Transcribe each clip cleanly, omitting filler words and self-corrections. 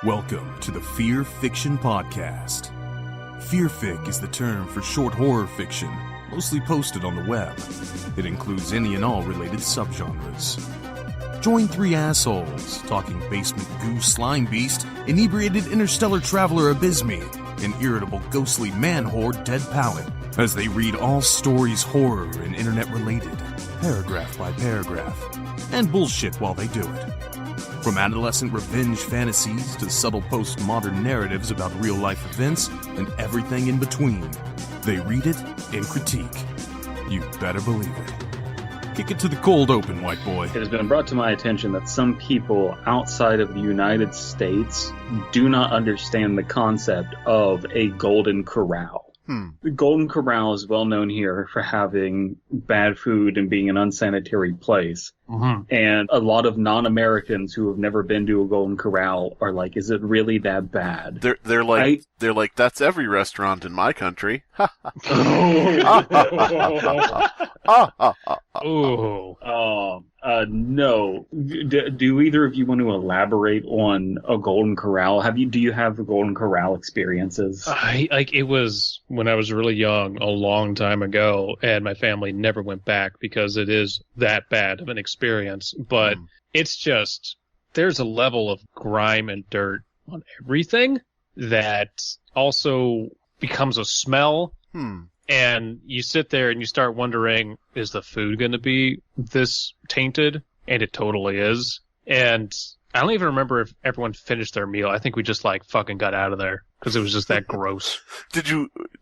Welcome to the Fearfic Podcast. Fearfic is the term for short horror fiction, mostly posted on the web. It includes any and all related subgenres. Join three assholes talking basement goo Slimebeast, inebriated interstellar traveler Abysmii, and irritable ghostly man-horde Dead Palette, as they read all stories horror and internet-related, paragraph by paragraph, and bullshit while they do it. From adolescent revenge fantasies to subtle postmodern narratives about real-life events and everything in between, they read it and critique. You better believe it. Kick it to the cold open, white boy. It has been brought to my attention that some people outside of the United States do not understand the concept of a Golden Corral. The Golden Corral is well known here for having bad food and being an unsanitary place. And a lot of non-Americans who have never been to a Golden Corral are like, is it really that bad? They're like, that's every restaurant in my country. No. Do either of you want to elaborate on a Golden Corral? Do you have the Golden Corral experiences? It was when I was really young, a long time ago, and my family never went back because it is that bad of an experience. But it's just, there's a level of grime and dirt on everything that also becomes a smell. And you sit there and you start wondering, is the food going to be this tainted? And it totally is. And I don't even remember if everyone finished their meal. I think we just fucking got out of there because it was just that gross.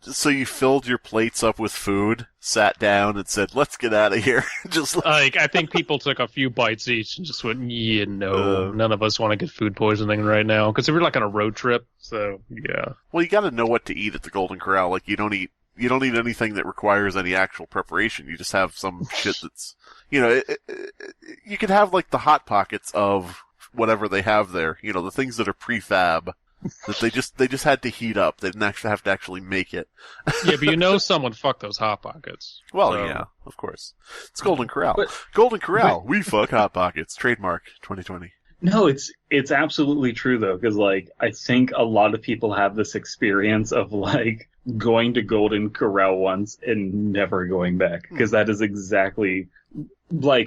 So you filled your plates up with food, sat down and said, let's get out of here. I think people took a few bites each and just went, none of us want to get food poisoning right now. Because we were on a road trip. So yeah. Well, you got to know what to eat at the Golden Corral. Like you don't eat anything that requires any actual preparation. You just have some shit that's, you could have the Hot Pockets of whatever they have there. The things that are prefab that they just had to heat up. They didn't actually have to actually make it. Yeah, but someone fucked those Hot Pockets. Well, yeah, of course. It's Golden Corral. Golden Corral. We fuck Hot Pockets. Trademark 2020. No, it's absolutely true though, because I think a lot of people have this experience of going to Golden Corral once and never going back, because that is exactly we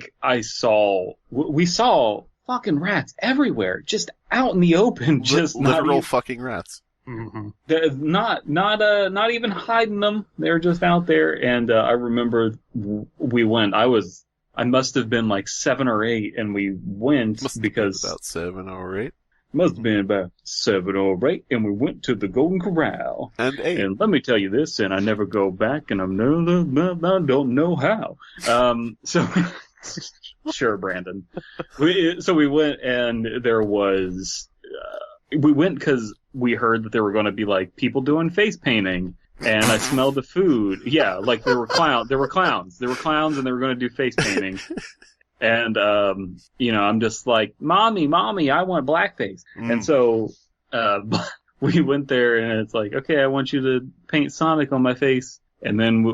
saw fucking rats everywhere, just out in the open, just literal fucking rats. They're not even hiding them. They're just out there. And I remember we went. I must have been 7 or 8, and we went because about 7 or 8. Must have been about 7 or 8, and we went to the Golden Corral. And 8. And let me tell you this, and I never go back, and I don't know how. So sure, Brandon. So we went, and there was. We went because we heard that there were going to be people doing face painting. And I smelled the food. Yeah, there were clowns. There were clowns, and they were going to do face painting. And, I'm just like, Mommy, I want blackface. And so, we went there and it's okay, I want you to paint Sonic on my face. And then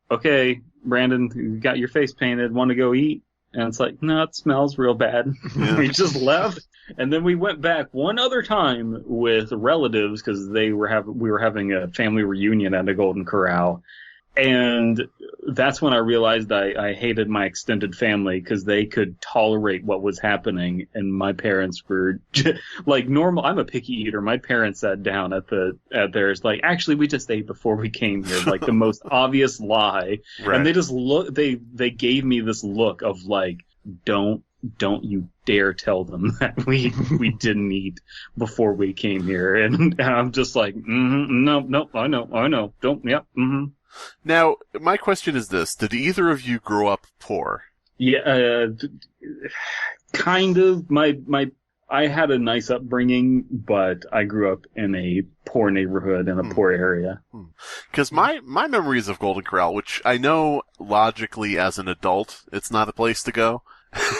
okay, Brandon, you got your face painted, want to go eat? And it's no, it smells real bad. Yeah. We just left. And then we went back one other time with relatives because we were having a family reunion at a Golden Corral. And that's when I realized I hated my extended family because they could tolerate what was happening. And my parents were normal. I'm a picky eater. My parents sat down at theirs. Actually, we just ate before we came here. The most obvious lie. Right. And they just they gave me this look of don't you dare tell them that we didn't eat before we came here. And I'm just no, I know. Don't, yep, Now, my question is this. Did either of you grow up poor? Yeah, kind of. I had a nice upbringing, but I grew up in a poor neighborhood in a poor area. Because my memories of Golden Corral, which I know logically as an adult, it's not a place to go.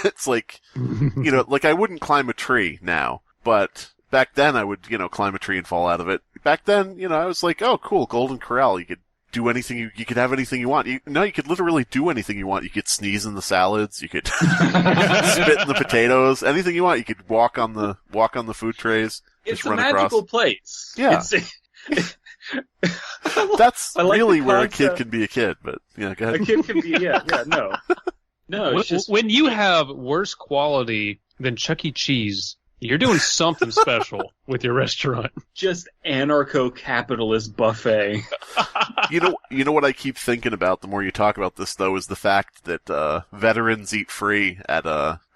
It's I wouldn't climb a tree now, but back then I would, climb a tree and fall out of it. Back then, I was oh, cool, Golden Corral. You could do anything, you could have anything you want. You could literally do anything you want. You could sneeze in the salads, you could spit in the potatoes, anything you want. You could walk on the food trays. it's a run magical across. place. Yeah. That's I like really the where a kid concept. can be a kid, but go ahead. A kid can be, no. No, it's just, When you have worse quality than Chuck E. Cheese, you're doing something special with your restaurant. just anarcho-capitalist buffet. You know what I keep thinking about the more you talk about this, though, is the fact that veterans eat free at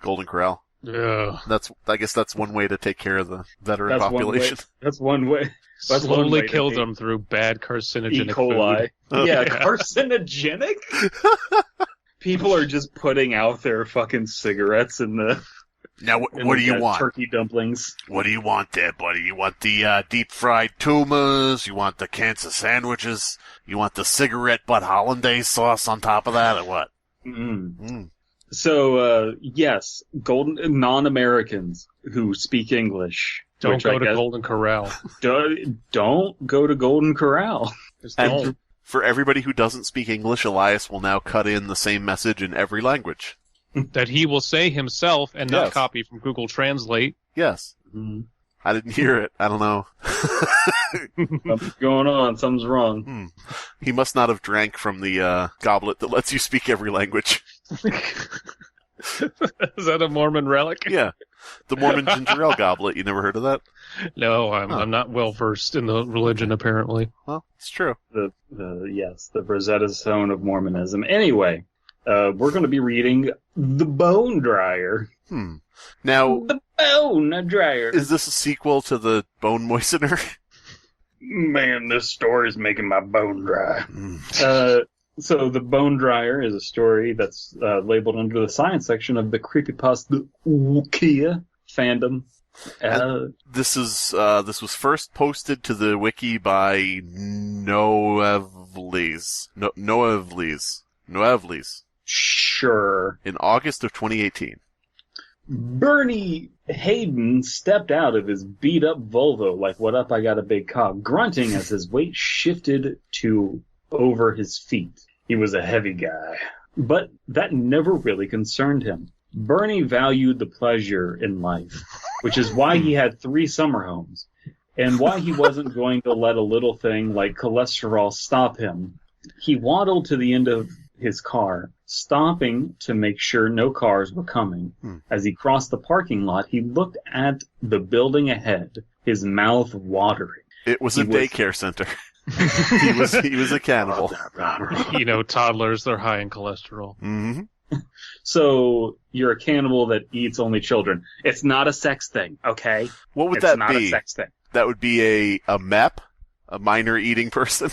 Golden Corral. Yeah. I guess that's one way to take care of the veteran population. That's one way. That's one Slowly way to killed be. them through bad carcinogenic E. coli. food. Yeah, carcinogenic? People are just putting out their fucking cigarettes in the... Now, what do you want? Turkey dumplings. What do you want there, buddy? You want the deep-fried tumas? You want the cancer sandwiches? You want the cigarette butt hollandaise sauce on top of that, or what? So, yes, non-Americans who speak English. Don't go to Golden Corral. Don't go to Golden Corral. Just don't. And for everybody who doesn't speak English, Elias will now cut in the same message in every language. That he will say himself and not Yes. copy from Google Translate. Yes. I didn't hear it. I don't know. Something's going on. Something's wrong. He must not have drank from the goblet that lets you speak every language. Is that a Mormon relic? Yeah. The Mormon ginger ale goblet. You never heard of that? No, I'm not well versed in the religion, apparently. Well, it's true. The Rosetta Stone of Mormonism. Anyway, we're going to be reading The Bone Dryer. Now, The Bone Dryer. is this a sequel to the Bone Moistener? Man, this story's making my bone dry. So The Bone Dryer is a story that's labeled under the science section of the Creepypasta Wikia fandom. This was first posted to the wiki by NOEVLYS. NOEVLYS. Sure. In August of 2018. Bernie Hayden stepped out of his beat-up Volvo like, what up, I got a big cock, grunting as his weight shifted to over his feet. He was a heavy guy. But that never really concerned him. Bernie valued the pleasure in life, which is why he had 3 summer homes, and why he wasn't going to let a little thing like cholesterol stop him. He waddled to the end of his car, stopping to make sure no cars were coming. As he crossed the parking lot, he looked at the building ahead, his mouth watering. It was a daycare center. he was a cannibal. You know, toddlers, they're high in cholesterol. Mm-hmm. So you're a cannibal that eats only children. It's not a sex thing, okay? What would It's that not be? a sex thing. That would be a MEP, a minor eating person.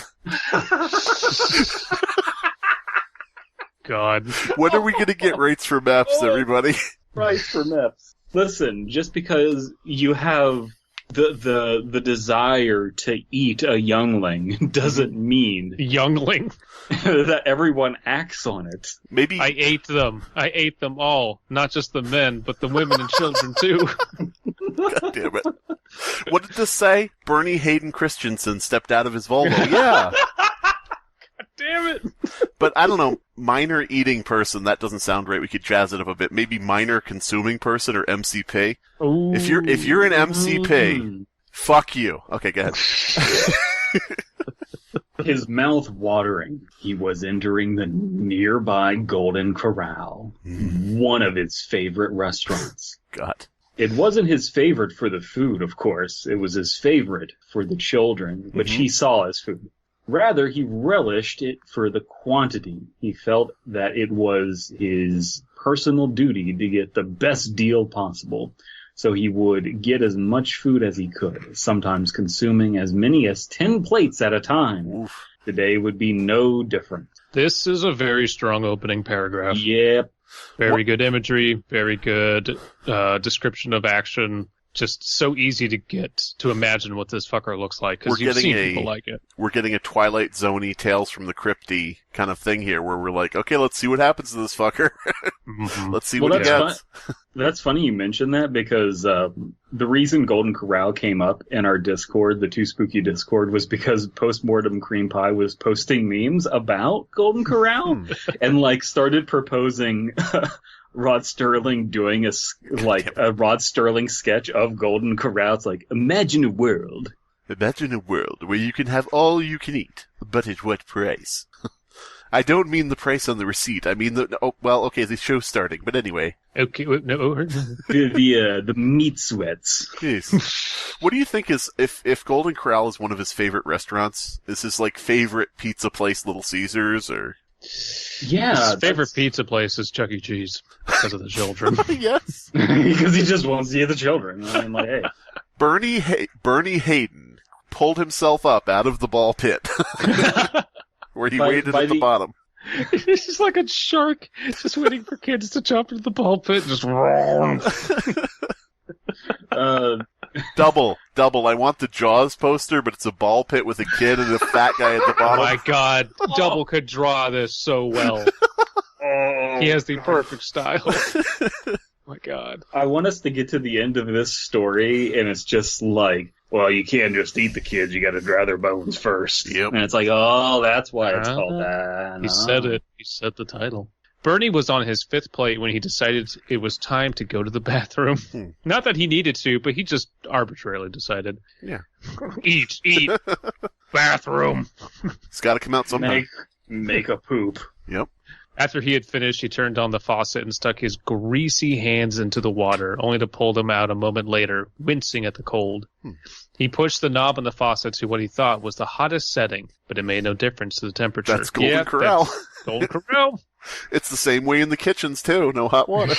God. When are we going to get rates for MEPs, everybody? Right, for MIPS. Listen, just because you have the desire to eat a youngling doesn't mean Youngling. that everyone acts on it. Maybe I ate them. I ate them all. Not just the men, but the women and children, too. God damn it. What did this say? Bernie Hayden Christensen stepped out of his Volvo. Yeah. Damn it. But I don't know, minor eating person, that doesn't sound right. We could jazz it up a bit. Maybe minor consuming person or MCP. Ooh. If you're an MCP, fuck you. Okay, go ahead. His mouth watering, he was entering the nearby Golden Corral, one of his favorite restaurants. God. It wasn't his favorite for the food, of course. It was his favorite for the children, which he saw as food. Rather, he relished it for the quantity. He felt that it was his personal duty to get the best deal possible. So he would get as much food as he could, sometimes consuming as many as 10 plates at a time. Oof. Today would be no different. This is a very strong opening paragraph. Yep. Very good imagery, very good description of action. Just so easy to get to imagine what this fucker looks like, because you've seen people like it. We're getting a Twilight Zone-y Tales from the Crypt-y kind of thing here, where we're like, okay, let's see what happens to this fucker. Let's see what he gets. That's funny you mentioned that, because the reason Golden Corral came up in our Discord, the Too Spooky Discord, was because Postmortem Cream Pie was posting memes about Golden Corral and like started proposing Rod Sterling doing a Rod Sterling sketch of Golden Corral. It's like, imagine a world where you can have all you can eat, but at what price? I don't mean the price on the receipt. I mean the show's starting, but anyway. Okay, no. the meat sweats. Yes. What do you think is, if Golden Corral is one of his favorite restaurants, is his, favorite pizza place Little Caesars, or? Yeah. His favorite pizza place is Chuck E. Cheese, because of the children. Yes. Because he just wants to see the children. I'm like, hey. Bernie Hayden pulled himself up out of the ball pit. Where he waited at the bottom. He's just like a shark, just waiting for kids to jump into the ball pit. Just Double. I want the Jaws poster, but it's a ball pit with a kid and a fat guy at the bottom. Oh my God, Double could draw this so well. He has the perfect style. Oh my God. I want us to get to the end of this story, and it's just like, well, you can't just eat the kids. You got to dry their bones first. Yep. And it's like, oh, that's why it's called that. He said it. He said the title. Bernie was on his fifth plate when he decided it was time to go to the bathroom. Not that he needed to, but he just arbitrarily decided. Yeah. Eat, bathroom. It's got to come out sometime. Make a poop. Yep. After he had finished, he turned on the faucet and stuck his greasy hands into the water, only to pull them out a moment later, wincing at the cold. He pushed the knob on the faucet to what he thought was the hottest setting, but it made no difference to the temperature. That's Golden Corral. That's Golden Corral. It's the same way in the kitchens, too. No hot water.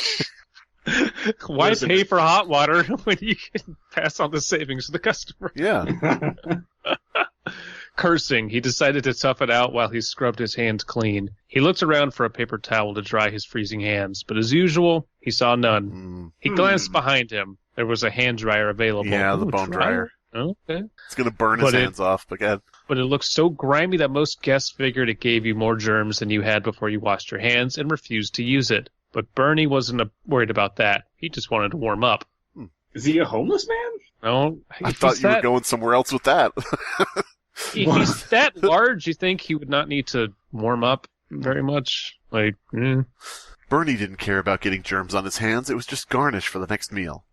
Why pay for hot water when you can pass on the savings to the customer? Yeah. Cursing, he decided to tough it out while he scrubbed his hands clean. He looked around for a paper towel to dry his freezing hands, but as usual, he saw none. He glanced behind him. There was a hand dryer available. Yeah, the bone dryer. Okay. It's going to burn his hands off again. But it looked so grimy that most guests figured it gave you more germs than you had before you washed your hands and refused to use it. But Bernie wasn't worried about that. He just wanted to warm up. Is he a homeless man? No. I thought you were going somewhere else with that. He's that large, you think he would not need to warm up very much? Bernie didn't care about getting germs on his hands. It was just garnish for the next meal.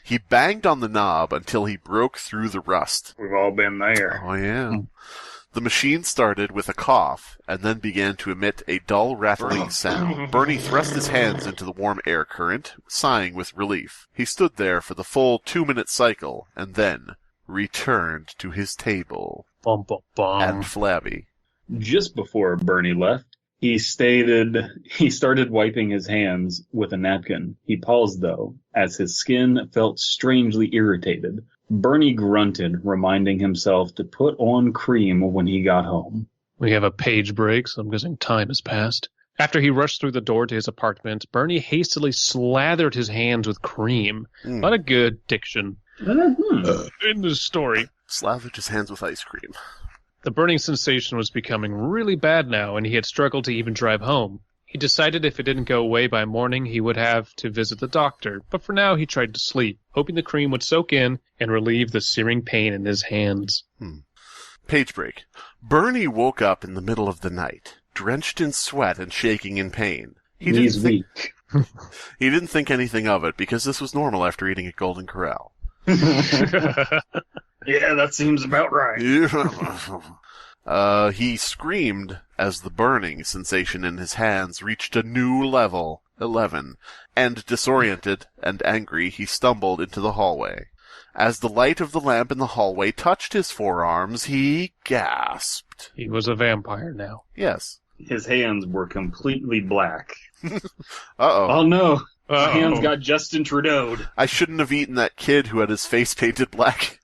He banged on the knob until he broke through the rust. We've all been there. Oh, yeah. The machine started with a cough and then began to emit a dull rattling sound. Bernie thrust his hands into the warm air current, sighing with relief. He stood there for the full 2-minute cycle and then returned to his table. Bum, bum, bum. And flabby. Just before Bernie left, he started wiping his hands with a napkin. He paused, though, as his skin felt strangely irritated. Bernie grunted, reminding himself to put on cream when he got home. We have a page break, so I'm guessing time has passed. After he rushed through the door to his apartment, Bernie hastily slathered his hands with cream. Not a good diction in this story. Slathered his hands with ice cream. The burning sensation was becoming really bad now, and he had struggled to even drive home. He decided if it didn't go away by morning, he would have to visit the doctor, but for now he tried to sleep, hoping the cream would soak in and relieve the searing pain in his hands. Page break. Bernie woke up in the middle of the night, drenched in sweat and shaking in pain. He's weak. He didn't think anything of it, because this was normal after eating at Golden Corral. Yeah, that seems about right. He screamed as the burning sensation in his hands reached a new level, 11, and disoriented and angry, he stumbled into the hallway. As the light of the lamp in the hallway touched his forearms, he gasped. He was a vampire now. Yes. His hands were completely black. Uh-oh. Oh, no. My hands got Justin Trudeau'd. I shouldn't have eaten that kid who had his face painted black.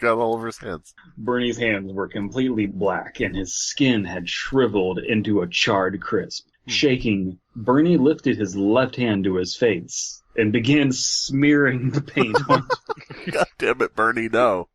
Got all over his hands. Bernie's hands were completely black, and his skin had shriveled into a charred crisp. Shaking, Bernie lifted his left hand to his face and began smearing the paint on. God damn it, Bernie, no.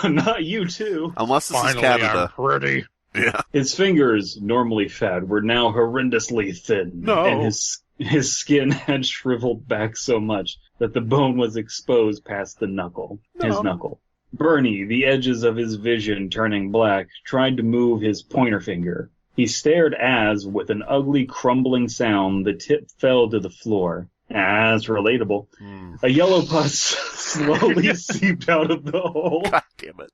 Not you, too. Unless this Finally, is Canada. I'm pretty. Yeah. His fingers, normally fat, were now horrendously thin. No. And his skin had shriveled back so much that the bone was exposed past the knuckle. No. His knuckle. Bernie, the edges of his vision turning black, tried to move his pointer finger, He stared as, with an ugly crumbling sound, the tip fell to the floor. That's relatable. A yellow pus slowly seeped out of the hole. God damn it.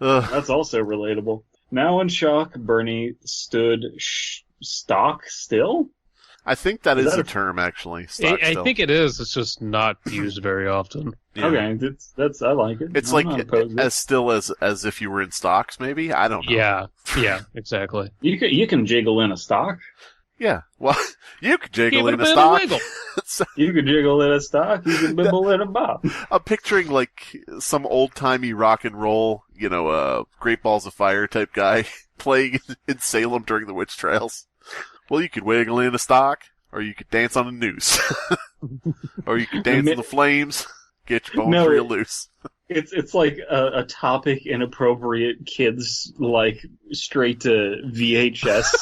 That's also relatable. Now in shock, Bernie stood stock still? I think that is a term, actually. I think it is. It's just not used very often. Yeah. Okay, that's I like it. It's I'm like as still as if you were in stocks, maybe? I don't know. Yeah, exactly. You can jiggle in a stock. Yeah, well, you could jiggle in a stock. You could jiggle in a stock. You can bibble in a bop. I'm picturing like some old-timey rock and roll, Great Balls of Fire type guy playing in Salem during the witch trials. Well, you could wiggle in a stock, or you could dance on a noose. Or you could dance in the flames, get your bones real loose. It's like a topic inappropriate kids like straight to VHS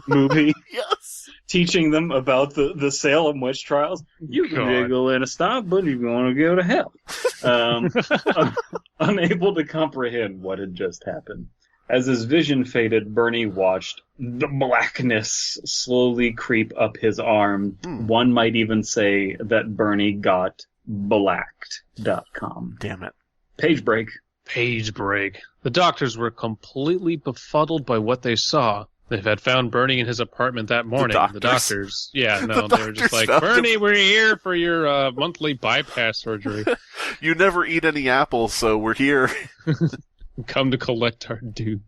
movie. Yes. Teaching them about the Salem witch trials. You can jiggle in a stock, but you're going to go to hell. Unable to comprehend what had just happened. As his vision faded, Bernie watched the blackness slowly creep up his arm. One might even say that Bernie got blacked.com. Damn it. Page break. The doctors were completely befuddled by what they saw. They had found Bernie in his apartment that morning. The doctors. Yeah, no, they were just like, Bernie, we're here for your monthly bypass surgery. You never eat any apples, so we're here. Come to collect our due.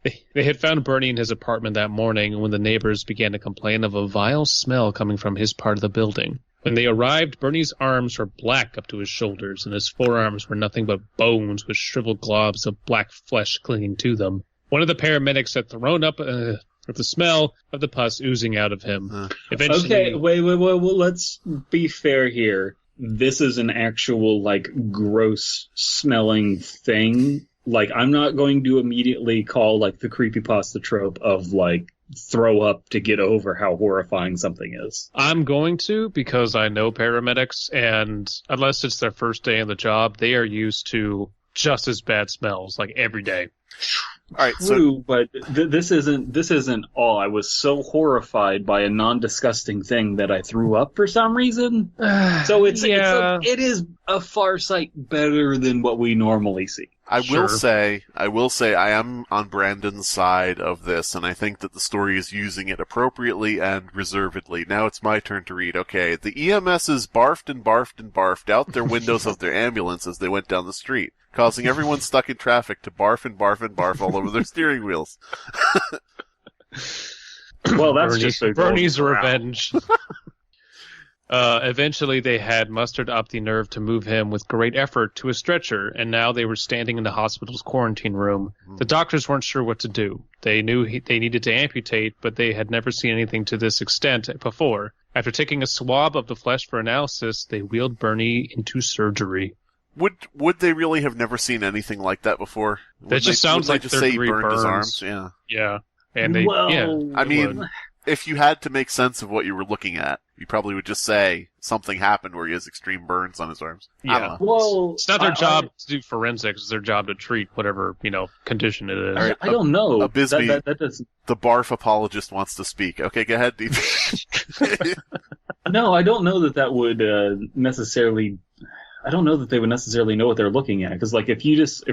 They had found Bernie in his apartment that morning when the neighbors began to complain of a vile smell coming from his part of the building. When they arrived, Bernie's arms were black up to his shoulders, and his forearms were nothing but bones with shriveled globs of black flesh clinging to them. One of the paramedics had thrown up with the smell of the pus oozing out of him. Eventually, okay, wait. Well, let's be fair here. This is an actual, gross smelling thing. I'm not going to immediately call, the creepypasta trope of, throw up to get over how horrifying something is. I'm going to, because I know paramedics, and unless it's their first day on the job, they are used to just as bad smells, every day. All right, True, but this isn't all. I was so horrified by a non-disgusting thing that I threw up for some reason. So it is a far sight better than what we normally see. I will say I am on Brandon's side of this, and I think that the story is using it appropriately and reservedly. Now it's my turn to read. Okay, the EMSs barfed and barfed and barfed out their windows of their ambulance as they went down the street, causing everyone stuck in traffic to barf and barf and barf all over their steering wheels. Well, that's just Bernie's revenge. Eventually, they had mustered up the nerve to move him with great effort to a stretcher, and now they were standing in the hospital's quarantine room. The doctors weren't sure what to do. They knew they needed to amputate, but they had never seen anything to this extent before. After taking a swab of the flesh for analysis, they wheeled Bernie into surgery. Would they really have never seen anything like that before? That just sounds like just say he burned his arms. Yeah. Yeah. And I mean, if you had to make sense of what you were looking at, you probably would just say something happened where he has extreme burns on his arms. Yeah. I don't know. Well, it's not their job to do forensics. It's their job to treat whatever, condition it is. Right. I don't know. Abysmii, that doesn't... The barf apologist wants to speak. Okay, go ahead, Deep. No, I don't know that would necessarily... I don't know that they would necessarily know what they're looking at. Because, if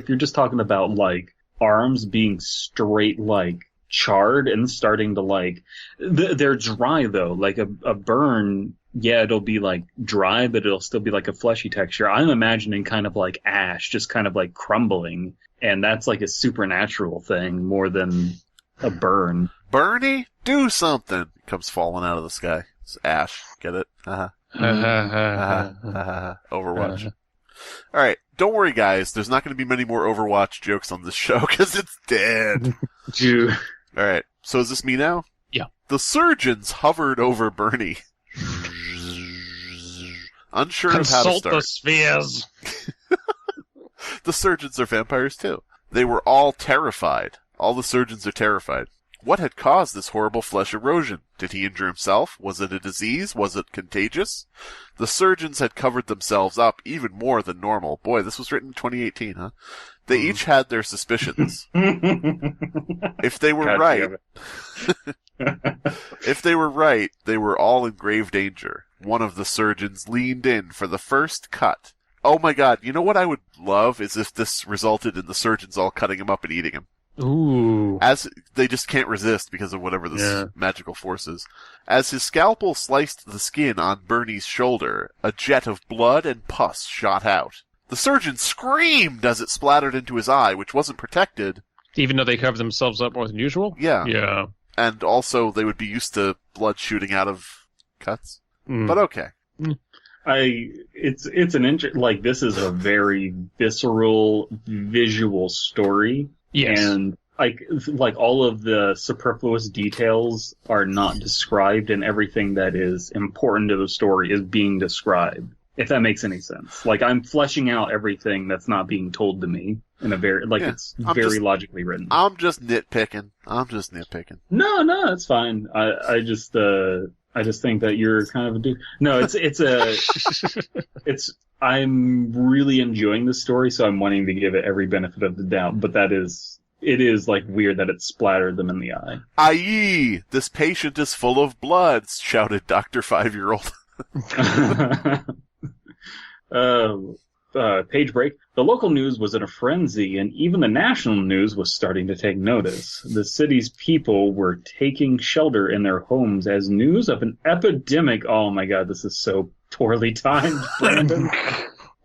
you're just talking about, arms being straight, charred and starting to they're dry though, a burn, yeah, it'll be dry, but it'll still be a fleshy texture. I'm imagining kind of ash, just kind of crumbling, and that's a supernatural thing more than a burn. Bernie, do something! It comes falling out of the sky. It's ash. Get it? Overwatch. Alright, don't worry guys, there's not going to be many more Overwatch jokes on this show because it's dead. Alright, so is this me now? Yeah. The surgeons hovered over Bernie. Unsure of how to Consult start. the spheres. The surgeons are vampires too. They were all terrified. All the surgeons are terrified. What had caused this horrible flesh erosion? Did he injure himself? Was it a disease? Was it contagious? The surgeons had covered themselves up even more than normal. Boy, this was written in 2018, huh? They each had their suspicions. If they were God right, damn if they were right, they were all in grave danger. One of the surgeons leaned in for the first cut. Oh my god, you know what I would love is if this resulted in the surgeons all cutting him up and eating him. Ooh. As they just can't resist because of whatever this magical force is. As his scalpel sliced the skin on Bernie's shoulder, a jet of blood and pus shot out. The surgeon screamed as it splattered into his eye, which wasn't protected. Even though they cover themselves up more than usual? Yeah. Yeah. And also they would be used to blood shooting out of cuts. Mm. But okay. It's like, this is a very visceral, visual story. Yes. And like all of the superfluous details are not described, and everything that is important to the story is being described. If that makes any sense. Like, I'm fleshing out everything that's not being told to me in a very, it's very logically written. I'm just nitpicking. No, it's fine. I just think that you're kind of a dude. No, I'm really enjoying the story, so I'm wanting to give it every benefit of the doubt, but it is like weird that it splattered them in the eye. Aye, this patient is full of blood, shouted Dr. 5-year-old. Page break. The local news was in a frenzy, and even the national news was starting to take notice. The city's people were taking shelter in their homes as news of an epidemic. Oh my god, this is so poorly timed, Brandon.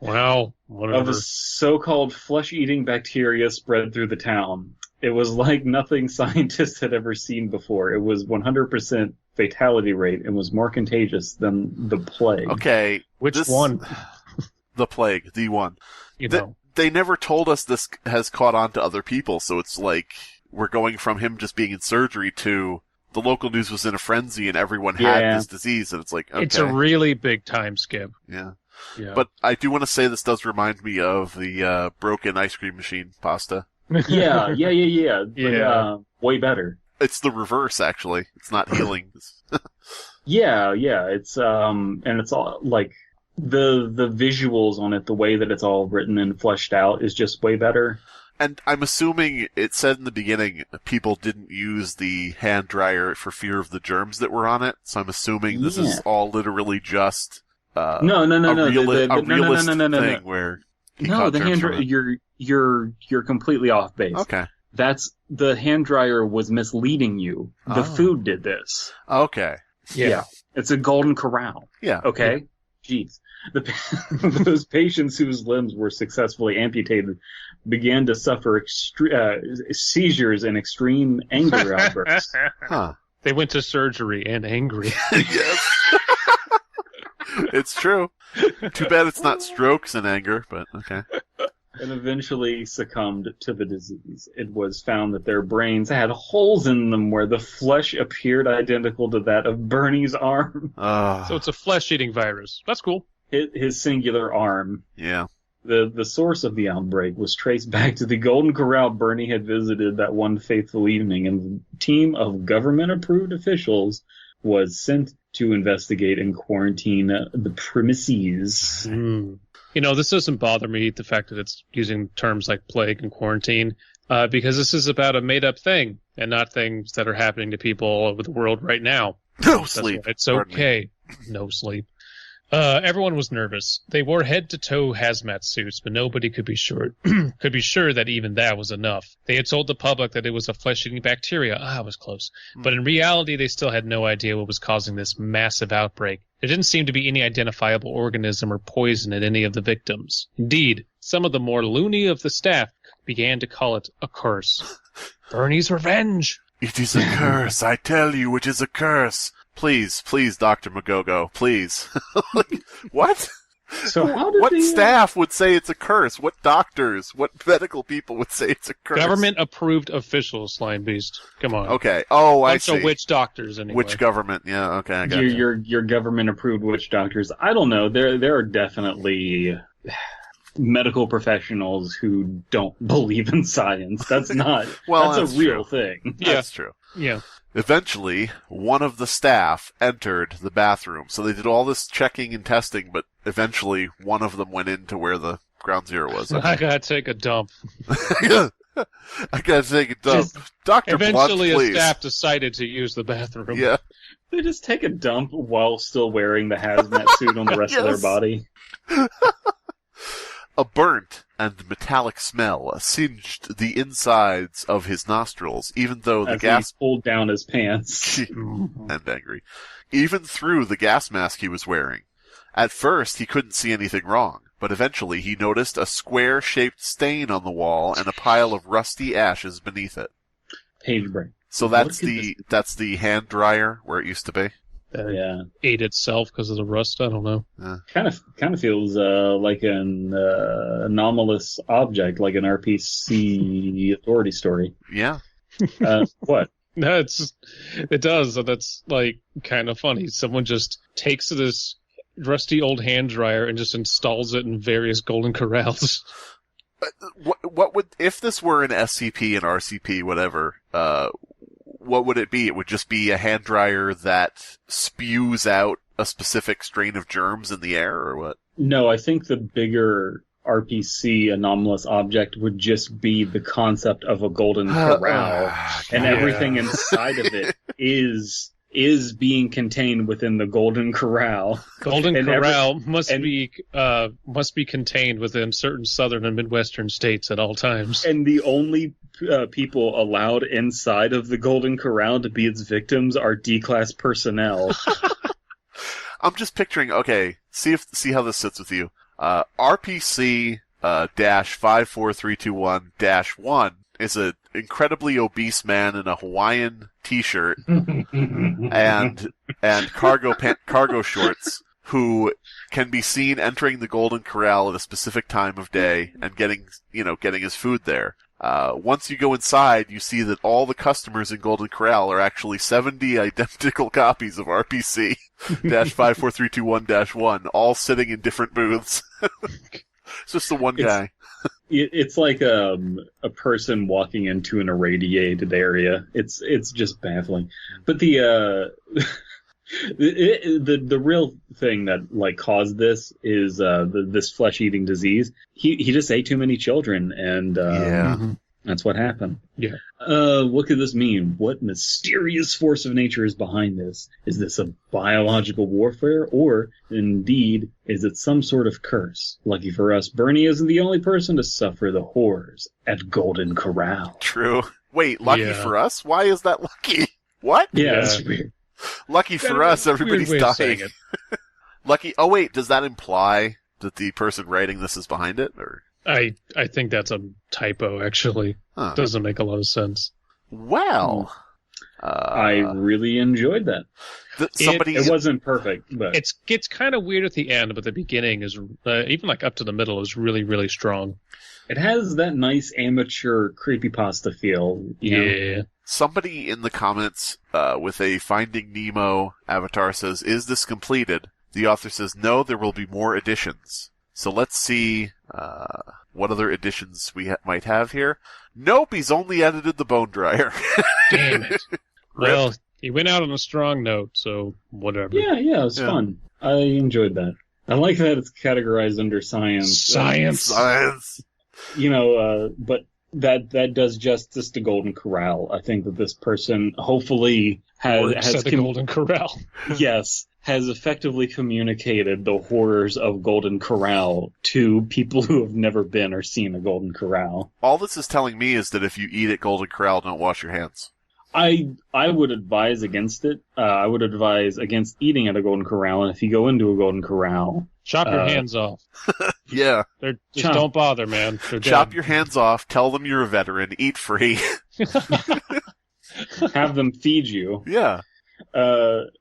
Wow. Whatever. Of a so-called flesh-eating bacteria spread through the town. It was like nothing scientists had ever seen before. It was 100% fatality rate and was more contagious than the plague. Okay. Which one? The plague, the one. know. They never told us this has caught on to other people, so it's like we're going from him just being in surgery to the local news was in a frenzy and everyone had this disease, and it's like, okay. It's a really big time skip. Yeah. Yeah. But I do want to say this does remind me of the broken ice cream machine pasta. Yeah. Yeah. Way better. It's the reverse, actually. It's not healing. Yeah. It's and it's all like the visuals on it, the way that it's all written and fleshed out is just way better. And I'm assuming it said in the beginning people didn't use the hand dryer for fear of the germs that were on it. So I'm assuming this is all literally just No. a realist thing where he caught the germs hand from dryer. it. You're completely off base. Okay. That's the hand dryer was misleading you. The food did this. Okay. Yeah. It's a Golden Corral. Yeah. Okay. Jeez. Those patients whose limbs were successfully amputated began to suffer seizures and extreme anger outbursts. Huh. They went to surgery and angry. Yes. It's true. Too bad it's not strokes and anger, but okay. And eventually succumbed to the disease. It was found that their brains had holes in them where the flesh appeared identical to that of Bernie's arm. So it's a flesh-eating virus. That's cool. His singular arm. Yeah. The source of the outbreak was traced back to the Golden Corral Bernie had visited that one fateful evening, and the team of government-approved officials was sent to investigate and quarantine the premises. This doesn't bother me, the fact that it's using terms like plague and quarantine, because this is about a made-up thing, and not things that are happening to people all over the world right now. No sleep. It's okay. No sleep. Everyone was nervous. They wore head-to-toe hazmat suits, but nobody could be sure that even that was enough. They had told the public that it was a flesh-eating bacteria. I was close. But in reality, they still had no idea what was causing this massive outbreak. There didn't seem to be any identifiable organism or poison in any of the victims. Indeed, some of the more loony of the staff began to call it a curse. Bernie's revenge! It is a curse. I tell you, it is a curse. Please, Dr. Magogo, please. What? So how did what staff would say it's a curse? What doctors, what medical people would say it's a curse? Government-approved officials, Slimebeast. Come on. Okay. Oh, I see. So witch doctors, anyway. Witch government. Yeah, okay, I got you. Your government-approved witch doctors. I don't know. There are definitely medical professionals who don't believe in science. That's not... that's a real thing. Yeah. That's true. Yeah. Eventually, one of the staff entered the bathroom. So they did all this checking and testing, but eventually one of them went into where the Ground Zero was. I gotta take a dump. I gotta take a dump. Dr. Blunt, Eventually, please. a staff decided to use the bathroom. Yeah. They just take a dump while still wearing the hazmat suit on the rest of their body. A burnt and metallic smell singed the insides of his nostrils, even though the As gas he pulled down his pants. and angry, even through the gas mask he was wearing. At first, he couldn't see anything wrong, but eventually he noticed a square-shaped stain on the wall and a pile of rusty ashes beneath it. Page break. So that's the hand dryer where it used to be. Yeah. Ate itself because of the rust. I don't know. Kind of feels like an anomalous object, like an RPC authority story. Yeah. What? No, it does. And that's like kind of funny. Someone just takes this rusty old hand dryer and just installs it in various Golden Corrals. What would, if this were an SCP, an RCP, whatever, what would it be? It would just be a hand dryer that spews out a specific strain of germs in the air, or what? No, I think the bigger RPC anomalous object would just be the concept of a Golden Corral, and everything inside of it is being contained within the Golden Corral. Golden Corral must be contained within certain southern and midwestern states at all times. And the only people allowed inside of the Golden Corral to be its victims are D-class personnel. I'm just picturing. Okay, see how this sits with you. RPC -54321-1 is an incredibly obese man in a Hawaiian t-shirt and cargo shorts who can be seen entering the Golden Corral at a specific time of day and getting his food there. Once you go inside, you see that all the customers in Golden Corral are actually 70 identical copies of RPC -54321-1, all sitting in different booths. It's just the one guy. It's like a person walking into an irradiated area. It's just baffling. But the real thing that like caused this is this flesh-eating disease. He just ate too many children, and that's what happened. Yeah. What could this mean? What mysterious force of nature is behind this? Is this a biological warfare, or indeed is it some sort of curse? Lucky for us, Bernie isn't the only person to suffer the horrors at Golden Corral. True. Wait, lucky for us? Why is that lucky? What? Yeah, that's weird. Lucky for us, everybody's dying. Lucky. Oh wait, does that imply that the person writing this is behind it, or? I think that's a typo, actually. Huh. Doesn't make a lot of sense. Well, I really enjoyed that. It wasn't perfect, but it gets kind of weird at the end, but the beginning is even like up to the middle is really, really strong. It has that nice amateur creepypasta feel. You know? Somebody in the comments with a Finding Nemo avatar says, "Is this completed?" The author says, "No, there will be more editions." So let's see what other editions we might have here. Nope, he's only edited the bone dryer. Damn it. Well, he went out on a strong note, so whatever. Yeah, it was fun. I enjoyed that. I like that it's categorized under science. Science. You know, but that does justice to Golden Corral. I think that this person hopefully has the Golden Corral. Yes, has effectively communicated the horrors of Golden Corral to people who have never been or seen a Golden Corral. All this is telling me is that if you eat at Golden Corral, don't wash your hands. I would advise against it. I would advise against eating at a Golden Corral, and if you go into a Golden Corral, chop your hands off. Yeah. Don't bother, man. Chop your hands off, tell them you're a veteran, eat free. Have them feed you. Yeah. The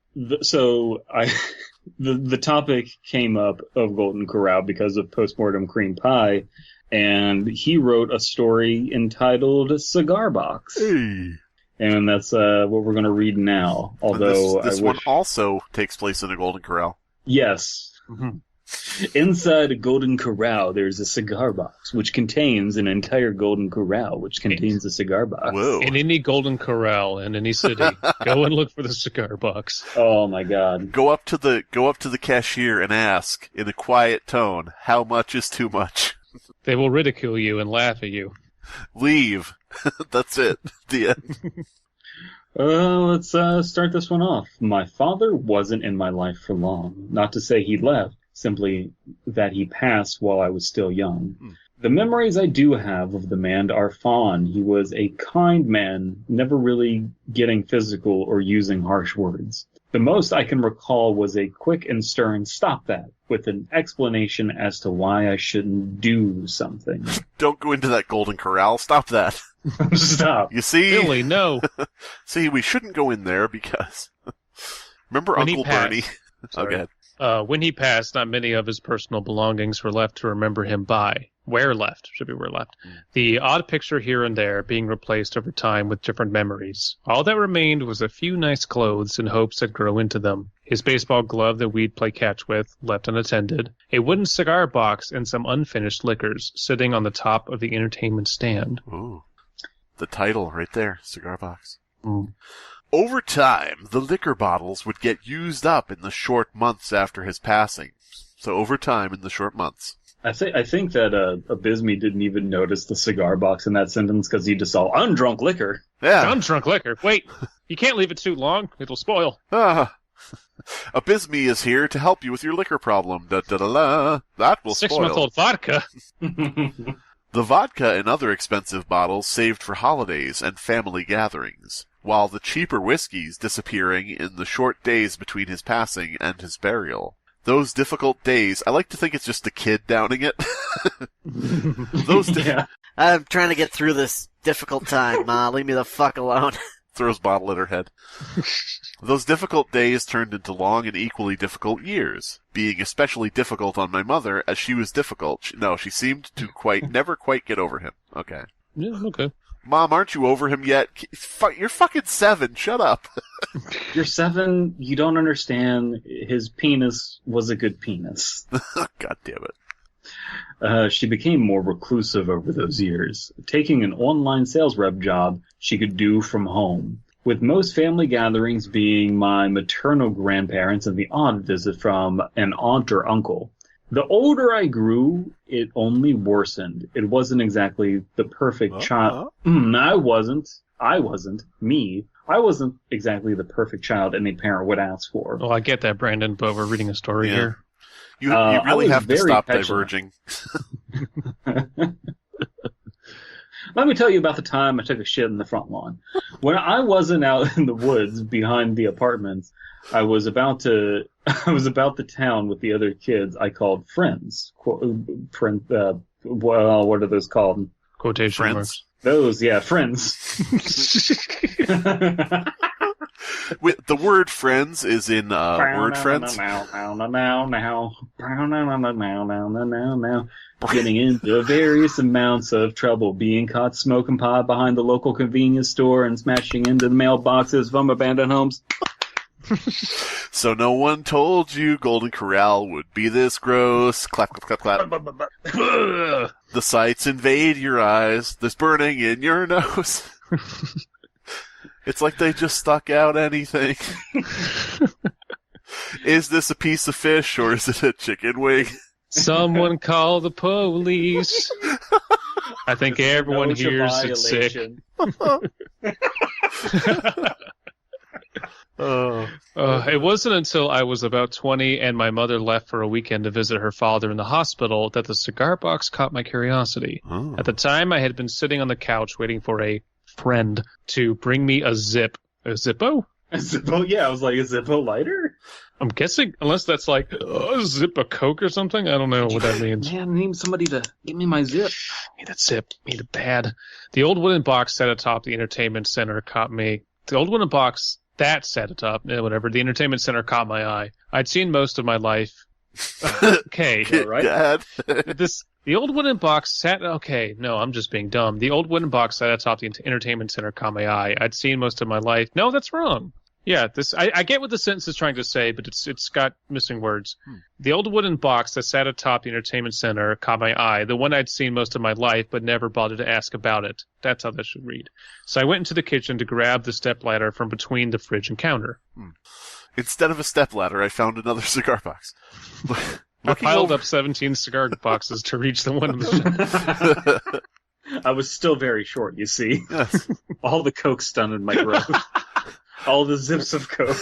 topic came up of Golden Corral because of Postmortem Cream Pie, and he wrote a story entitled Cigar Box. Hey. And that's what we're going to read now. Although this one also takes place in a Golden Corral. Yes. Mm-hmm. Inside a Golden Corral, there's a cigar box, which contains an entire Golden Corral, which contains a cigar box. Whoa. In any Golden Corral in any city, go and look for the cigar box. Oh my God! Go up to the cashier and ask in a quiet tone, "How much is too much?" They will ridicule you and laugh at you. Leave. That's it. The end. Let's start this one off. My father wasn't in my life for long. Not to say he left, simply that he passed while I was still young. The memories I do have of the man are fond. He was a kind man, never really getting physical or using harsh words. The most I can recall was a quick and stern "stop that," with an explanation as to why I shouldn't do something. Don't go into that Golden Corral. Stop that. Stop. You see? Billy, no. See, we shouldn't go in there because... Remember When Uncle he passed- Bernie? Oh, go ahead. When he passed, not many of his personal belongings were left to remember him by. Where left? Should be where left. The odd picture here and there being replaced over time with different memories. All that remained was a few nice clothes and hopes that grow into them. His baseball glove that we'd play catch with, left unattended. A wooden cigar box and some unfinished liquors sitting on the top of the entertainment stand. Ooh. The title right there, cigar box. Mm. Over time, the liquor bottles would get used up in the short months after his passing. So over time, in the short months. I think that Abysmii didn't even notice the cigar box in that sentence because he just saw undrunk liquor. Yeah. Undrunk liquor. Wait, you can't leave it too long. It'll spoil. Abysmii is here to help you with your liquor problem. Da-da-da-la. That will spoil. 6-month-old vodka. The vodka and other expensive bottles saved for holidays and family gatherings, while the cheaper whiskeys disappearing in the short days between his passing and his burial. Those difficult days, I like to think it's just the kid downing it. Yeah. I'm trying to get through this difficult time, Ma. Leave me the fuck alone. Throws bottle at her head. Those difficult days turned into long and equally difficult years, being especially difficult on my mother, as she was difficult. She seemed to never quite get over him. Okay. Yeah, okay. Mom, aren't you over him yet? You're fucking 7. Shut up. You're 7. You don't understand. His penis was a good penis. God damn it. She became more reclusive over those years, taking an online sales rep job she could do from home, with most family gatherings being my maternal grandparents and the odd visit from an aunt or uncle. The older I grew, it only worsened. It wasn't exactly the perfect child. I wasn't exactly the perfect child any parent would ask for. Well, I get that, Brandon, but we're reading a story here. You really have to stop petulant. diverging. Let me tell you about the time I took a shit in the front lawn. When I wasn't out in the woods behind the apartments, I was about the town with the other kids I called friends. What are those called? Quotation Friends. marks. Those, yeah, friends. The word friends is in word friends. Getting into various amounts of trouble, being caught smoking pot behind the local convenience store and smashing into the mailboxes from abandoned homes. So no one told you Golden Corral would be this gross. Clap, clap, clap, clap. The sights invade your eyes. There's burning in your nose. It's like they just stuck out anything. Is this a piece of fish or is it a chicken wing? Someone call the police. I think everyone hears it's sick. It wasn't until I was about 20 and my mother left for a weekend to visit her father in the hospital that the cigar box caught my curiosity. Oh. At the time, I had been sitting on the couch waiting for a friend to bring me a Zippo? A Zippo? Yeah, I was like, a Zippo lighter? I'm guessing, unless that's like a zip of Coke or something. I don't know what that means. Man, I need somebody to give me my zip. Need that zip. Need it bad. The old wooden box set atop the entertainment center caught me. The old wooden box that sat atop, whatever, the entertainment center caught my eye. I'd seen most of my life. Okay. Right? The old wooden box sat... Okay, no, I'm just being dumb. The old wooden box sat atop the entertainment center caught my eye. I'd seen most of my life. No, that's wrong. Yeah, I get what the sentence is trying to say, but it's got missing words. The old wooden box that sat atop the entertainment center caught my eye, the one I'd seen most of my life but never bothered to ask about it. That's how that should read. So I went into the kitchen to grab the stepladder from between the fridge and counter. Instead of a stepladder, I found another cigar box. I piled up 17 cigar boxes to reach the one in the shelf. I was still very short, you see. Yes. All the Coke stunted my growth. All the zips of Coke.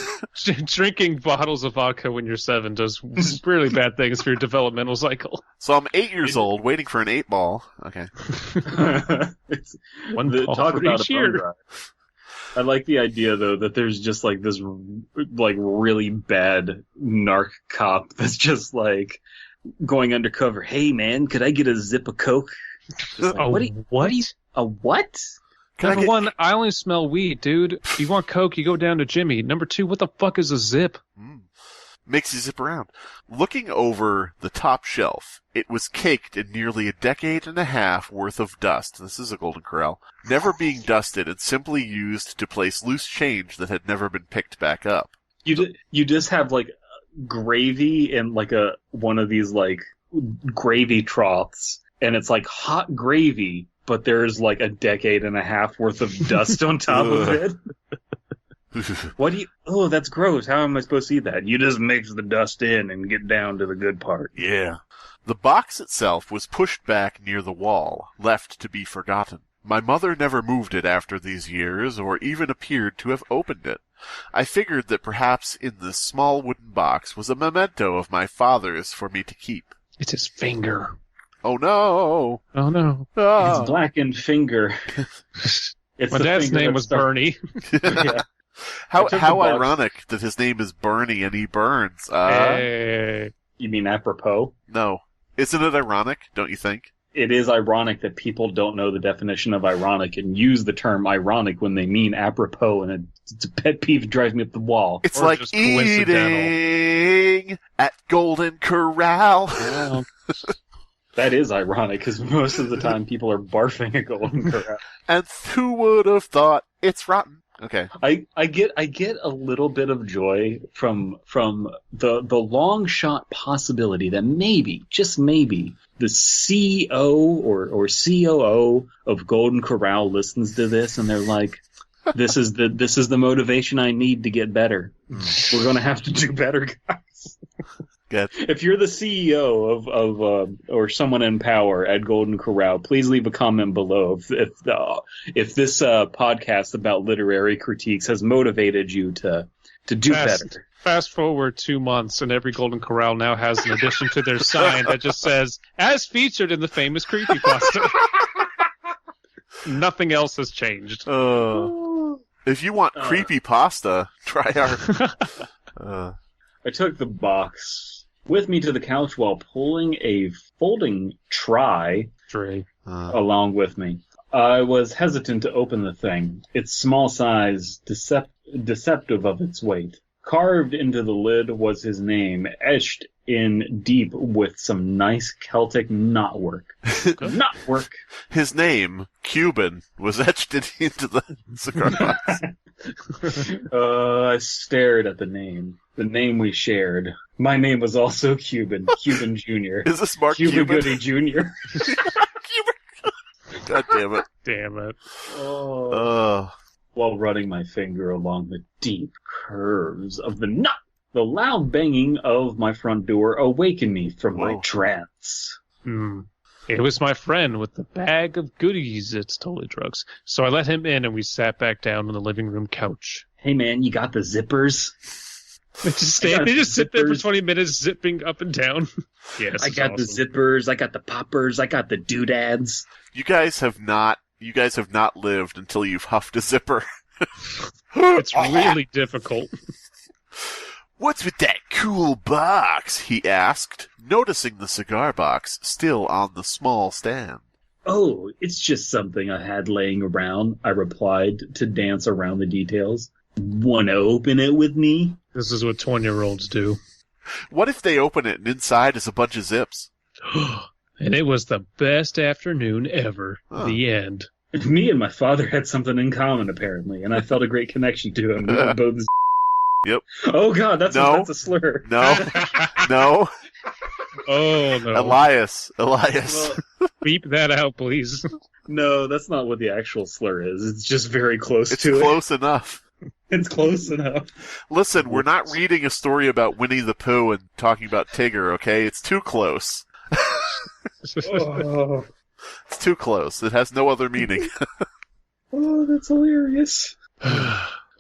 Drinking bottles of vodka when you're 7 does really bad things for your developmental cycle. So I'm 8 years old, waiting for an 8-ball. Okay. One ball talk for about each a bone year. dry. I like the idea, though, that there's just, like, this, like, really bad narc cop that's just, like, going undercover. Hey, man, could I get a zip of Coke? Just like, what? A what? Number 1, I only smell weed, dude. If you want Coke, you go down to Jimmy. Number 2, what the fuck is a zip? Makes you zip around. Looking over the top shelf, it was caked in nearly a decade and a half worth of dust. This is a Golden Corral. Never being dusted and simply used to place loose change that had never been picked back up. You just have, like, gravy in, like, one of these, like, gravy troughs, and it's, like, hot gravy, but there's, like, a decade and a half worth of dust on top of it. What do you... Oh, that's gross. How am I supposed to eat that? You just mix the dust in and get down to the good part. Yeah. The box itself was pushed back near the wall, left to be forgotten. My mother never moved it after these years, or even appeared to have opened it. I figured that perhaps in this small wooden box was a memento of my father's for me to keep. It's his finger. Oh no! Oh no. Ah. It's blackened finger. It's My the dad's finger name that was stuck- Bernie. Yeah. How I took the box. ironic that his name is Bernie and he burns. Hey. You mean apropos? No. Isn't it ironic, don't you think? It is ironic that people don't know the definition of ironic and use the term ironic when they mean apropos, and it's a pet peeve that drives me up the wall. It's Or like just coincidental. eating at Golden Corral. Well, that is ironic, because most of the time people are barfing at Golden Corral. And who would have thought it's rotten? Okay. I get a little bit of joy from the long shot possibility that maybe, just maybe, the CEO or COO of Golden Corral listens to this and they're like, this is the motivation I need to get better. We're gonna have to do better, guys. Good. If you're the CEO of or someone in power at Golden Corral, please leave a comment below if this podcast about literary critiques has motivated you to do better. Fast forward 2 months, and every Golden Corral now has an addition to their sign that just says, as featured in the famous Creepypasta. Nothing else has changed. If you want Creepypasta, try our... I took the box with me to the couch while pulling a folding tray along with me. I was hesitant to open the thing, its small size deceptive of its weight. Carved into the lid was his name, etched in deep with some nice Celtic knotwork. Knotwork! His name, Cuban, was etched into the cigar box. I stared at the name we shared. My name was also Cuban Jr. Is this Mark Cuban Cuban? Goody Jr. God damn it. Damn it. While running my finger along the deep curves of the knot, the loud banging of my front door awakened me from my trance. It was my friend with the bag of goodies. It's totally drugs. So I let him in, and we sat back down on the living room couch. Hey man, you got the zippers? They just sit there for 20 minutes, zipping up and down. Yes, I got the zippers. I got the poppers. I got the doodads. You guys have not lived until you've huffed a zipper. It's really difficult. What's with that cool box? He asked, noticing the cigar box still on the small stand. Oh, it's just something I had laying around, I replied to dance around the details. Wanna open it with me? This is what 20-year-olds do. What if they open it and inside is a bunch of zips? And it was the best afternoon ever. The end. Me and my father had something in common, apparently, and I felt a great connection to him. We were both... Yep. Oh god, that's a slur. No. No. Oh, no. Elias. Well, Beep that out, please. no, that's not what the actual slur is. It's just very close It's to close enough. It's close enough. Listen, we're not reading a story about Winnie the Pooh and talking about Tigger, okay? It's too close. Oh, It's too close. It has no other meaning. that's hilarious.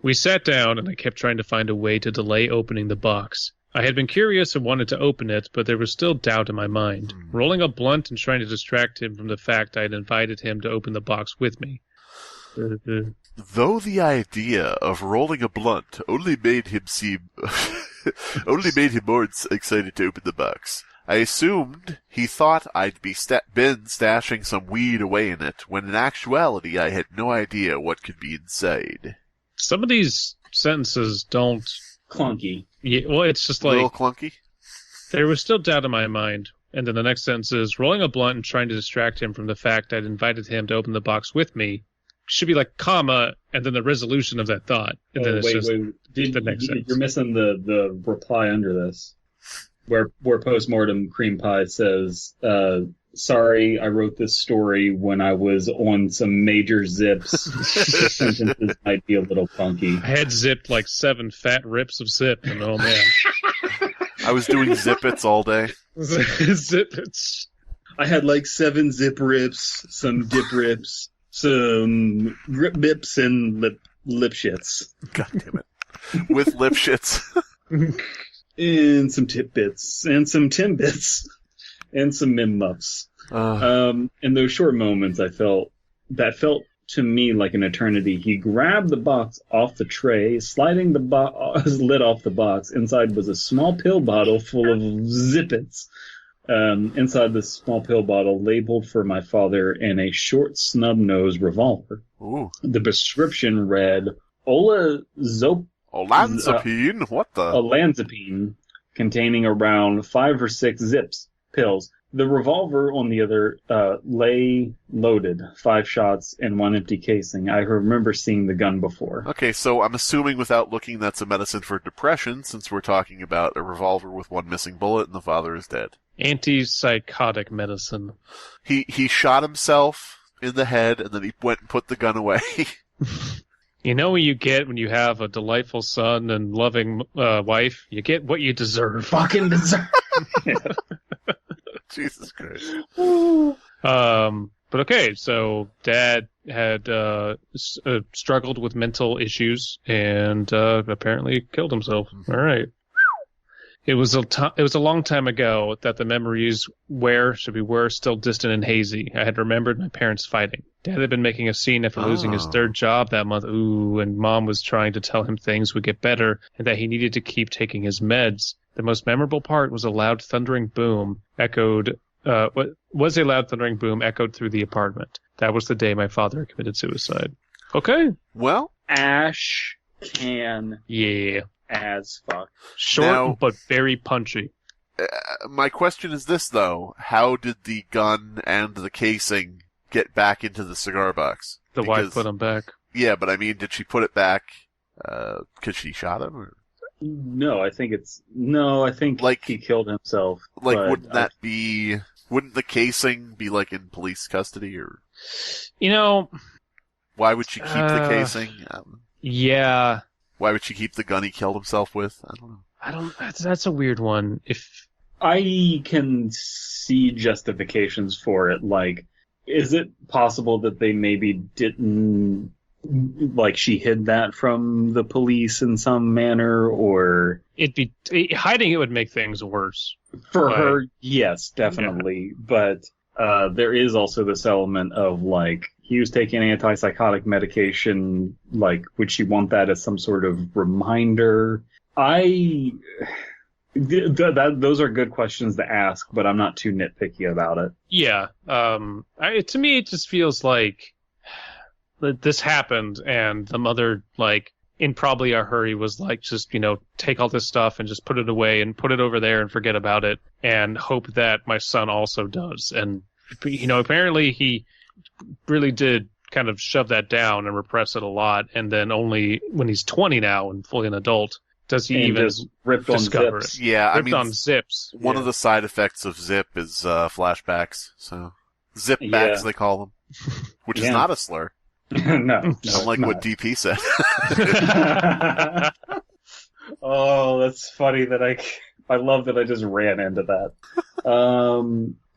We sat down, and I kept trying to find a way to delay opening the box. I had been curious and wanted to open it, but there was still doubt in my mind. Rolling a blunt and trying to distract him from the fact I had invited him to open the box with me. Though the idea of rolling a blunt only made him more excited to open the box, I assumed he thought I'd been stashing some weed away in it, when in actuality I had no idea what could be inside. Some of these sentences don't... Clunky. Yeah, well, it's just A like... little clunky? There was still doubt in my mind. And then the next sentence is, rolling a blunt and trying to distract him from the fact I'd invited him to open the box with me. Should be like, comma, and then the resolution of that thought. And then it's just the next sentence. You're missing the reply under this. Where postmortem cream pie says, sorry, I wrote this story when I was on some major zips. The sentences might be a little funky. I had zipped like 7 fat rips of zip, and oh man. I was doing zip-its all day. Zip-its. I had like 7 zip rips, some dip rips, some grip bips, and lip shits. God damn it. With lip shits. And some tip bits, and some timbits, and some mim muffs. In those short moments, felt to me like an eternity. He grabbed the box off the tray, sliding the lid off the box. Inside was a small pill bottle full of zippets. Inside the small pill bottle, labeled for my father, and a short snub-nosed revolver. Ooh. The prescription read, Olanzapine? What the? Olanzapine, containing around 5 or 6 pills. The revolver on the other lay loaded, 5 shots and 1 empty casing. I remember seeing the gun before. Okay, so I'm assuming without looking that's a medicine for depression, since we're talking about a revolver with 1 missing bullet and the father is dead. Antipsychotic medicine. He shot himself in the head and then he went and put the gun away. You know what you get when you have a delightful son and loving wife? You get what you deserve. Fucking deserve. Jesus Christ. But okay, so Dad had struggled with mental issues and apparently killed himself. All right. It was a long time ago that the memories were still distant and hazy. I had remembered my parents fighting. Dad had been making a scene after losing his 3rd job that month. Ooh, and Mom was trying to tell him things would get better and that he needed to keep taking his meds. The most memorable part was a loud thundering boom echoed through the apartment. That was the day my father committed suicide. Okay. Well, Ash can. Yeah. As fuck. Short, now, but very punchy. My question is this, though. How did the gun and the casing get back into the cigar box? The wife put them back. Yeah, but I mean, did she put it back because she shot him? Or? No, I think like, he killed himself. Like, wouldn't the casing be, like, in police custody, or? You know... Why would she keep the casing? Yeah... Why would she keep the gun he killed himself with? I don't know. That's a weird one. If I can see justifications for it, like, is it possible that they maybe didn't, like, she hid that from the police in some manner, or hiding it would make things worse. For her, yes, definitely. Yeah. But there is also this element of, like, he was taking antipsychotic medication, like, would she want that as some sort of reminder? Those are good questions to ask, but I'm not too nitpicky about it. Yeah. To me, it just feels like this happened, and the mother, like, in probably a hurry was like, just, take all this stuff and just put it away and put it over there and forget about it and hope that my son also does. And, apparently he really did kind of shove that down and repress it a lot, and then only when he's 20 now and fully an adult does he even ripped on discover zips. it. Yeah, ripped on zips. One of the side effects of zip is flashbacks. So zip backs, they call them, which is not a slur. No, Unlike what DP said. Oh, that's funny that I love that I just ran into that.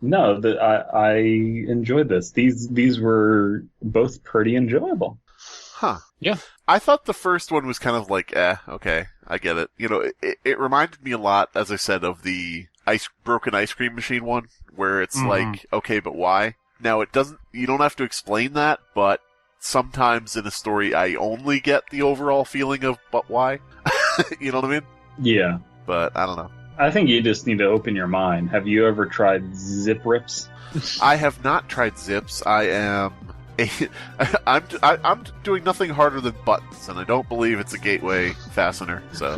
No, I enjoyed this. These were both pretty enjoyable. Huh. Yeah. I thought the first one was kind of like, okay, I get it. You know, it reminded me a lot, as I said, of the broken ice cream machine one, where it's like, okay, but why? Now, you don't have to explain that, but sometimes in a story I only get the overall feeling of, but why? You know what I mean? Yeah. But, I don't know. I think you just need to open your mind. Have you ever tried zip rips? I have not tried zips. I'm doing nothing harder than buttons, and I don't believe it's a gateway fastener, so.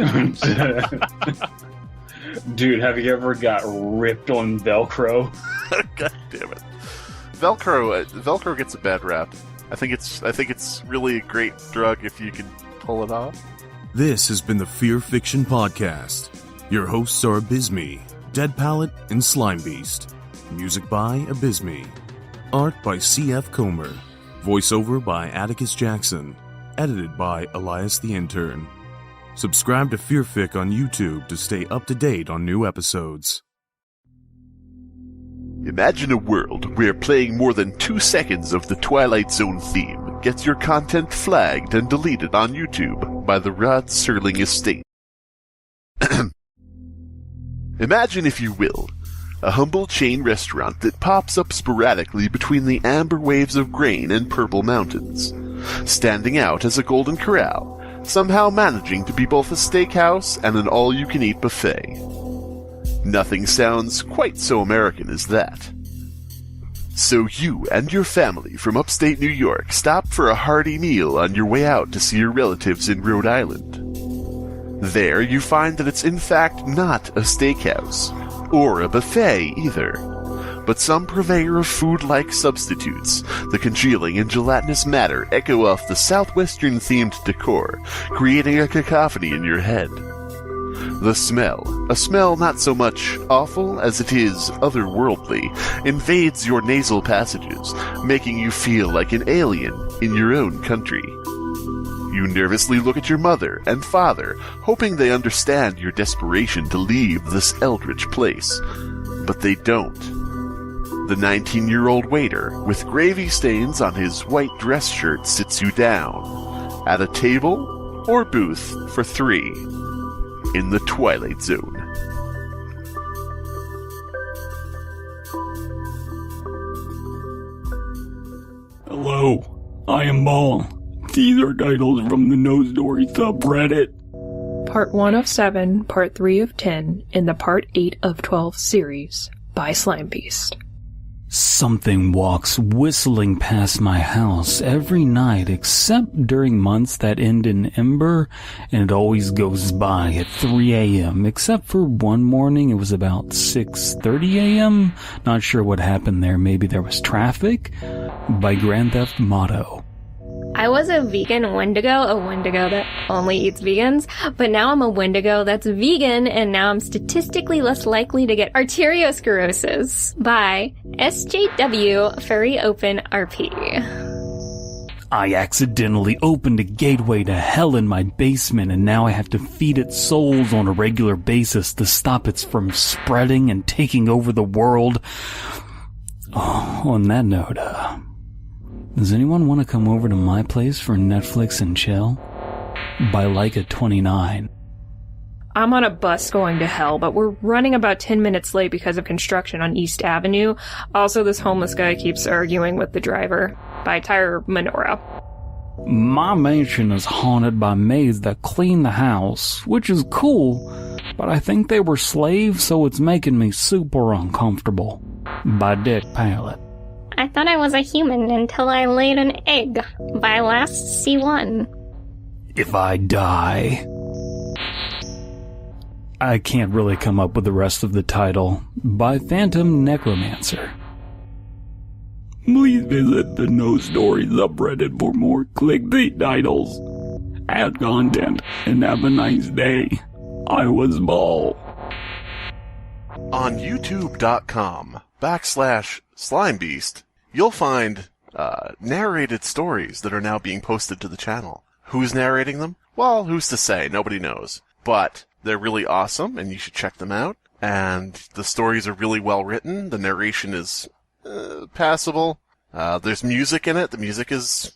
Dude, have you ever got ripped on Velcro? God damn it. Velcro gets a bad rap. I think it's really a great drug if you can pull it off. This has been the Fear Fiction Podcast. Your hosts are Abysmii, Dead Palette, and Slimebeast. Music by Abysmii. Art by C.F. Comer. Voiceover by Atticus Jackson. Edited by Elias the Intern. Subscribe to Fearfic on YouTube to stay up to date on new episodes. Imagine a world where playing more than 2 seconds of the Twilight Zone theme gets your content flagged and deleted on YouTube by the Rod Serling estate. Imagine, if you will, a humble chain restaurant that pops up sporadically between the amber waves of grain and purple mountains, standing out as a Golden Corral, somehow managing to be both a steakhouse and an all-you-can-eat buffet. Nothing sounds quite so American as that. So you and your family from upstate New York stop for a hearty meal on your way out to see your relatives in Rhode Island. There you find that it's in fact not a steakhouse, or a buffet either, but some purveyor of food-like substitutes. The congealing and gelatinous matter echo off the southwestern-themed decor, creating a cacophony in your head. The smell, a smell not so much awful as it is otherworldly, invades your nasal passages, making you feel like an alien in your own country. You nervously look at your mother and father, hoping they understand your desperation to leave this eldritch place. But they don't. The 19-year-old waiter, with gravy stains on his white dress shirt, sits you down, at a table or booth for 3, in the Twilight Zone. Hello, I am Ball. These are titles from the No Story subreddit. Part 1 of 7, Part 3 of 10, in the Part 8 of 12 series by Slimebeast. Something walks whistling past my house every night except during months that end in ember, and it always goes by at 3 a.m. except for one morning it was about 6:30 a.m. Not sure what happened there. Maybe there was traffic. By Grand Theft Motto. I was a vegan a Wendigo that only eats vegans, but now I'm a Wendigo that's vegan, and now I'm statistically less likely to get arteriosclerosis by SJW Furry Open RP. I accidentally opened a gateway to hell in my basement, and now I have to feed it souls on a regular basis to stop it from spreading and taking over the world. Oh, on that note, does anyone want to come over to my place for Netflix and chill? By Leica 29. I'm on a bus going to hell, but we're running about 10 minutes late because of construction on East Avenue. Also, this homeless guy keeps arguing with the driver. By Tyre Menorah. My mansion is haunted by maids that clean the house, which is cool, but I think they were slaves, so it's making me super uncomfortable. By Dead Palette. I thought I was a human until I laid an egg by Last C1. If I die... I can't really come up with the rest of the title. By Phantom Necromancer. Please visit the No Story subreddit for more clickbait titles. Add content and have a nice day. I was Ball. On youtube.com/Slimebeast, you'll find narrated stories that are now being posted to the channel. Who's narrating them? Well, who's to say? Nobody knows. But they're really awesome, and you should check them out. And the stories are really well written. The narration is passable. There's music in it. The music is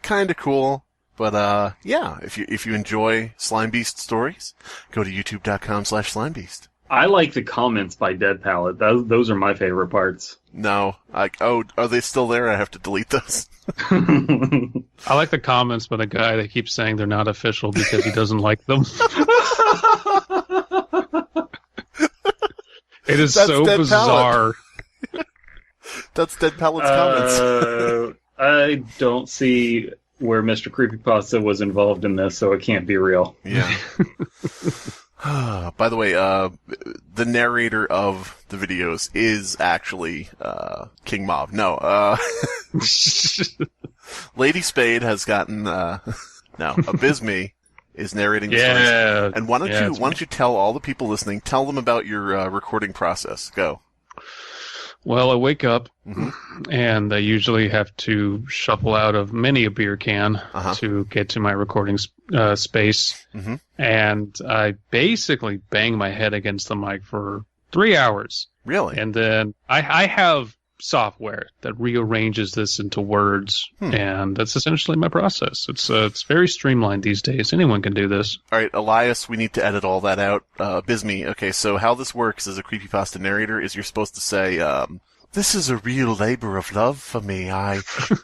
kind of cool. But yeah, if you enjoy Slimebeast stories, go to youtube.com/Slimebeast. I like the comments by Dead Palette. Those are my favorite parts. No, are they still there? I have to delete those. I like the comments by the guy that keeps saying they're not official because he doesn't like them. It is That's so Dead bizarre. That's Dead Palette's comments. I don't see where Mr. Creepypasta was involved in this, so it can't be real. Yeah. By the way, the narrator of the videos is actually King Mob. No, Lady Spade has gotten now Abysmii is narrating the stories. And why don't you tell all the people listening, tell them about your recording process. Go. Well, I wake up, and I usually have to shuffle out of many a beer can to get to my recording space. And I basically bang my head against the mic for 3 hours. Really? And then I have software that rearranges this into words, and that's essentially my process. It's very streamlined these days. Anyone can do this. All right, Elias, we need to edit all that out. Abysmii, okay, so how this works as a Creepypasta narrator is you're supposed to say, this is a real labor of love for me. I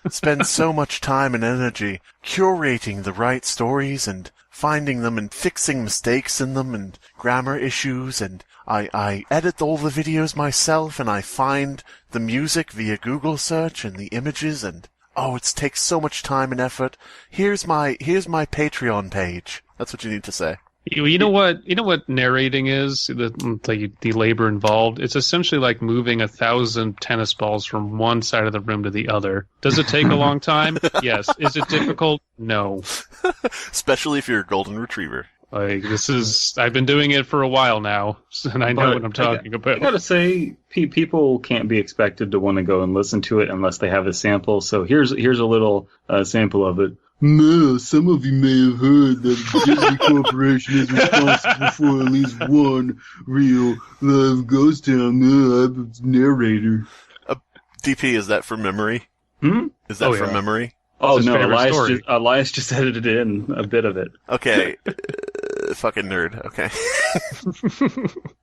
spend so much time and energy curating the right stories and finding them and fixing mistakes in them and grammar issues, and I edit all the videos myself, and I find the music via Google search and the images, and it takes so much time and effort. Here's my Patreon page. That's what you need to say. You know what narrating is? The labor involved. It's essentially like moving 1,000 tennis balls from one side of the room to the other. Does it take a long time? Yes. Is it difficult? No. Especially if you're a golden retriever. I've been doing it for a while now, and I know what I'm talking about. I gotta say, people can't be expected to want to go and listen to it unless they have a sample. So here's a little sample of it. Some of you may have heard that Disney Corporation is responsible for at least one real live ghost town. I'm a narrator. DP, is that from memory? Is that from memory? Oh, no, Elias just edited in a bit of it. Okay. Fucking nerd. Okay.